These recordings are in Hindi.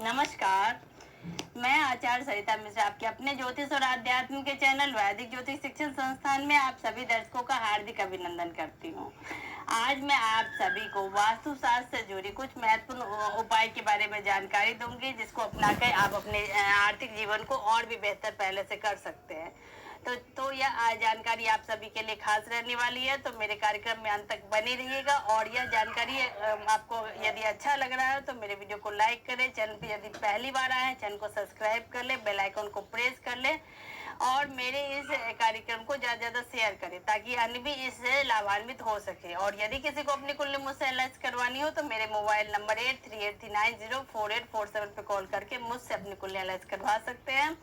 नमस्कार। मैं आचार्य सरिता मिश्रा आपके अपने ज्योतिष और आध्यात्म के चैनल वैदिक ज्योतिष शिक्षण संस्थान में आप सभी दर्शकों का हार्दिक अभिनंदन करती हूँ। आज मैं आप सभी को वास्तु शास्त्र से जुड़ी कुछ महत्वपूर्ण उपाय के बारे में जानकारी दूंगी, जिसको अपनाकर आप अपने आर्थिक जीवन को और भी बेहतर पहले से कर सकते हैं। तो यह जानकारी आप सभी के लिए खास रहने वाली है, तो मेरे कार्यक्रम में अंत तक बने रहिएगा। और यह जानकारी आपको यदि अच्छा लग रहा है तो मेरे वीडियो को लाइक करें, चैनल पर यदि पहली बार आए हैं चैनल को सब्सक्राइब कर ले, बेल आइकन को प्रेस कर ले और मेरे इस कार्यक्रम को ज़्यादा ज़्यादा शेयर करें ताकि अन्य भी इससे लाभान्वित हो सके। और यदि किसी को अपनी कुंडली मुझसे एनालाइज करवानी हो तो मेरे मोबाइल नंबर 8383904847 पर कॉल करके मुझसे अपनी कुंडली एनालाइज करवा सकते हैं।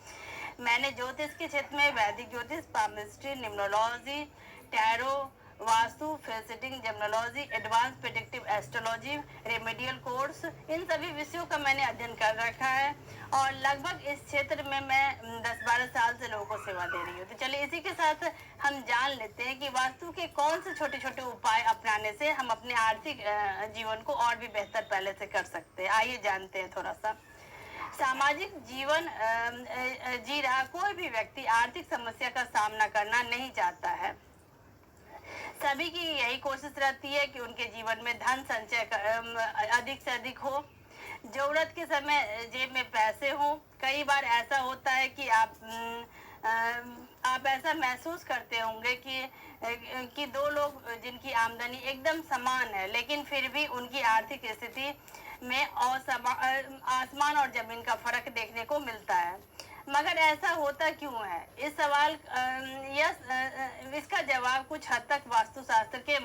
मैंने ज्योतिष के क्षेत्र में वैदिक ज्योतिष, पामिस्ट्री, न्यूमरोलॉजी, टैरो, वास्तु, फेसिटिंग, gemology, advance predictive astrology, remedial course, इन सभी विषयों का मैंने अध्ययन कर रखा है और लगभग इस क्षेत्र में मैं 10-12 साल से लोगों को सेवा दे रही हूँ। तो चलिए इसी के साथ हम जान लेते हैं कि वास्तु के कौन से छोटे छोटे उपाय अपनाने से हम अपने आर्थिक जीवन को और भी बेहतर पहले से कर सकते हैं। आइए जानते हैं थोड़ा सा। सामाजिक जीवन जी रहा कोई भी व्यक्ति आर्थिक समस्या का सामना करना नहीं चाहता है। सभी की यही कोशिश रहती है कि उनके जीवन में धन संचय अधिक से अधिक हो, जरूरत के समय जेब में पैसे हो। कई बार ऐसा होता है कि आप ऐसा महसूस करते होंगे कि दो लोग जिनकी आमदनी एकदम समान है लेकिन फिर भी उनकी आर्थिक स्थिति में आसमान और जमीन का फर्क देखने को मिलता है। मगर ऐसा होता क्यों है? इस सवाल इसका जवाब कुछ हद तक वास्तुशास्त्र के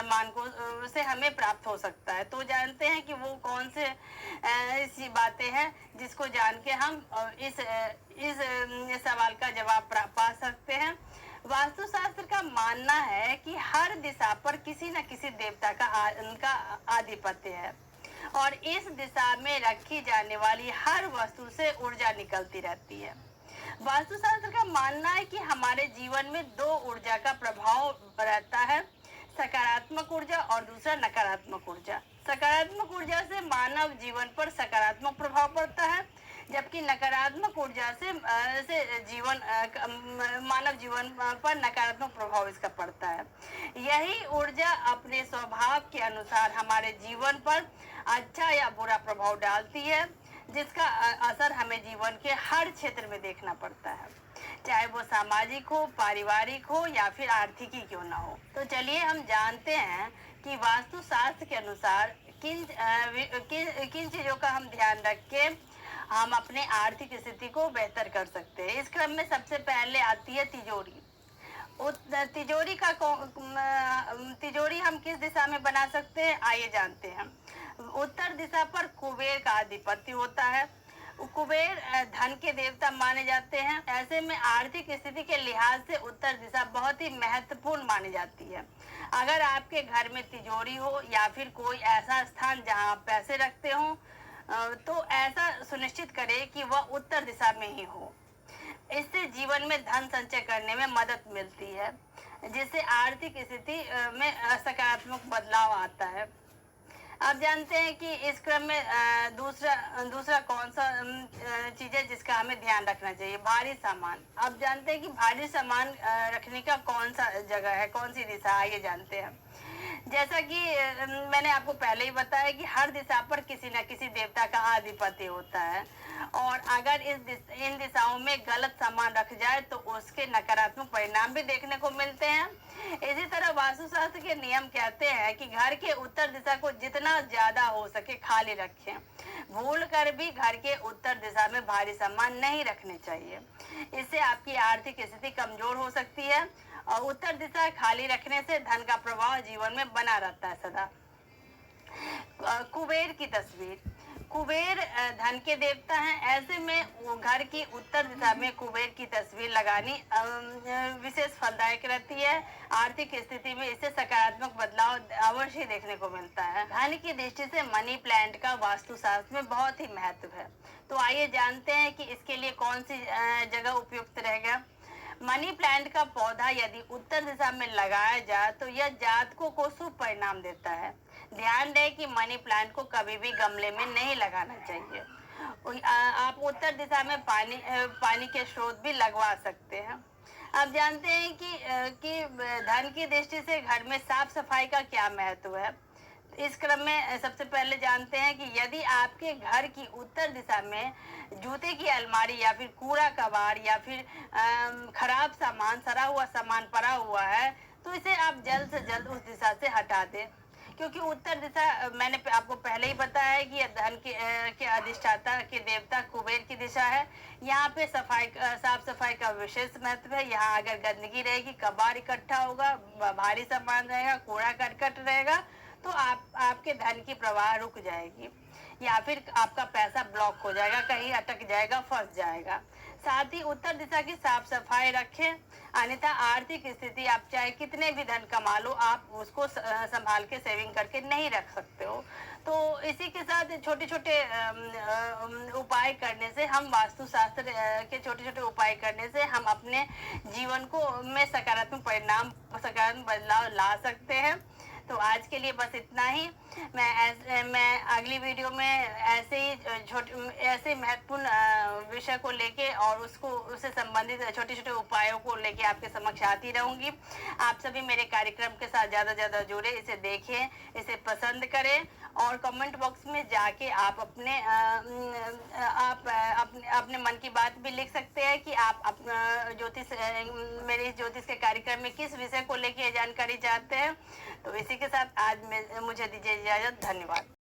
मानकों से हमें प्राप्त हो सकता है। तो जानते हैं कि वो कौन से ऐसी बातें हैं जिसको जान के हम इस सवाल का जवाब पा सकते हैं। वास्तुशास्त्र का मानना है कि हर दिशा पर किसी न किसी देवता का उनका आधिपत्य है और इस दिशा में रखी जाने वाली हर वस्तु से ऊर्जा निकलती रहती है। वास्तुशास्त्र का मानना है कि हमारे जीवन में दो ऊर्जा का प्रभाव रहता है, सकारात्मक ऊर्जा और दूसरा नकारात्मक ऊर्जा। सकारात्मक ऊर्जा से मानव जीवन पर सकारात्मक प्रभाव पड़ता है, जबकि नकारात्मक ऊर्जा से मानव जीवन पर नकारात्मक प्रभाव इसका पड़ता है। यही ऊर्जा अपने स्वभाव के अनुसार हमारे जीवन पर अच्छा या बुरा प्रभाव डालती है, जिसका असर हमें जीवन के हर क्षेत्र में देखना पड़ता है, चाहे वो सामाजिक हो, पारिवारिक हो या फिर आर्थिक ही क्यों ना हो। तो चलिए हम जानते हैं कि वास्तुशास्त्र के अनुसार किन चीज़ों का हम ध्यान रख के हम अपने आर्थिक स्थिति को बेहतर कर सकते हैं। इस क्रम में सबसे पहले आती है तिजोरी। तिजोरी हम किस दिशा में बना सकते हैं, आइए जानते हैं। उत्तर दिशा पर कुबेर का आधिपत्य होता है। कुबेर धन के देवता माने जाते हैं। ऐसे में आर्थिक स्थिति के लिहाज से उत्तर दिशा बहुत ही महत्वपूर्ण मानी जाती है। अगर आपके घर में तिजोरी हो या फिर कोई ऐसा स्थान जहां आप पैसे रखते हो तो ऐसा सुनिश्चित करें कि वह उत्तर दिशा में ही हो। इससे जीवन में धन संचय करने में मदद मिलती है, जिससे आर्थिक स्थिति में सकारात्मक बदलाव आता है। अब जानते हैं कि इस क्रम में दूसरा कौन सा चीज़ है जिसका हमें ध्यान रखना चाहिए, भारी सामान। अब जानते हैं कि भारी सामान रखने का कौन सा जगह है, कौन सी दिशा, आइए जानते हैं। जैसा कि मैंने आपको पहले ही बताया कि हर दिशा पर किसी न किसी देवता का आधिपत्य होता है और अगर इन दिशाओं में गलत सामान रख जाए तो उसके नकारात्मक परिणाम भी देखने को मिलते हैं। इसी तरह वास्तुशास्त्र के नियम कहते हैं कि घर के उत्तर दिशा को जितना ज्यादा हो सके खाली रखें। भूल कर भी घर के उत्तर दिशा में भारी सामान नहीं रखने चाहिए, इससे आपकी आर्थिक स्थिति कमजोर हो सकती है और उत्तर दिशा खाली रखने से धन का प्रभाव जीवन में बना रहता है सदा। कुबेर की तस्वीर। कुबेर धन के देवता हैं। ऐसे में घर की उत्तर दिशा में कुबेर की तस्वीर लगानी विशेष फलदायक रहती है। आर्थिक स्थिति में इससे सकारात्मक बदलाव अवश्य देखने को मिलता है। धन की दृष्टि से मनी प्लांट का वास्तुशास्त्र में बहुत ही महत्व है। तो आइए जानते हैं कि इसके लिए कौन सी जगह उपयुक्त रहेगा। मनी प्लांट का पौधा यदि उत्तर दिशा में लगाया जाए तो यह जातकों को शुभ परिणाम देता है। ध्यान दें कि मनी प्लांट को कभी भी गमले में नहीं लगाना चाहिए। आप उत्तर दिशा में पानी के स्रोत भी लगवा सकते हैं। आप जानते हैं कि धन की दृष्टि से घर में साफ सफाई का क्या महत्व है। इस क्रम में सबसे पहले जानते हैं कि यदि आपके घर की उत्तर दिशा में जूते की अलमारी या फिर कूड़ा कबाड़ या फिर खराब सामान, सड़ा हुआ सामान पड़ा हुआ है, तो इसे आप जल्द से जल्द उस दिशा से हटा दें। क्योंकि उत्तर दिशा मैंने आपको पहले ही बताया है कि यह धन के अधिष्ठाता के देवता कुबेर की दिशा है। यहाँ पे साफ सफाई का विशेष महत्व है। यहाँ अगर गंदगी रहेगी, कबाड़ इकट्ठा होगा, भारी सामान रहेगा, कूड़ा करकट रहेगा, तो आपके धन की प्रवाह रुक जाएगी या फिर आपका पैसा ब्लॉक हो जाएगा, कहीं अटक जाएगा, फंस जाएगा। साथ ही उत्तर दिशा की साफ सफाई रखें, अन्यथा आर्थिक स्थिति आप चाहे कितने भी धन कमा लो, आप उसको संभाल के सेविंग करके नहीं रख सकते हो। तो इसी के साथ छोटे छोटे उपाय करने से, हम वास्तुशास्त्र के छोटे छोटे उपाय करने से हम अपने जीवन को में सकारात्मक बदलाव ला सकते हैं। तो आज के लिए बस इतना ही। मैं अगली वीडियो में ऐसे महत्वपूर्ण विषय को लेके और उससे संबंधित छोटे छोटे उपायों को लेके आपके समक्ष आती रहूंगी। आप सभी मेरे कार्यक्रम के साथ ज़्यादा ज़्यादा जुड़े, इसे देखें, इसे पसंद करें और कमेंट बॉक्स में जाके आप अपने मन की बात भी लिख सकते हैं कि आप मेरे ज्योतिष के कार्यक्रम में किस विषय को लेके जानकारी चाहते हैं। तो इसी के साथ आज मुझे दीजिए इजाजत। धन्यवाद।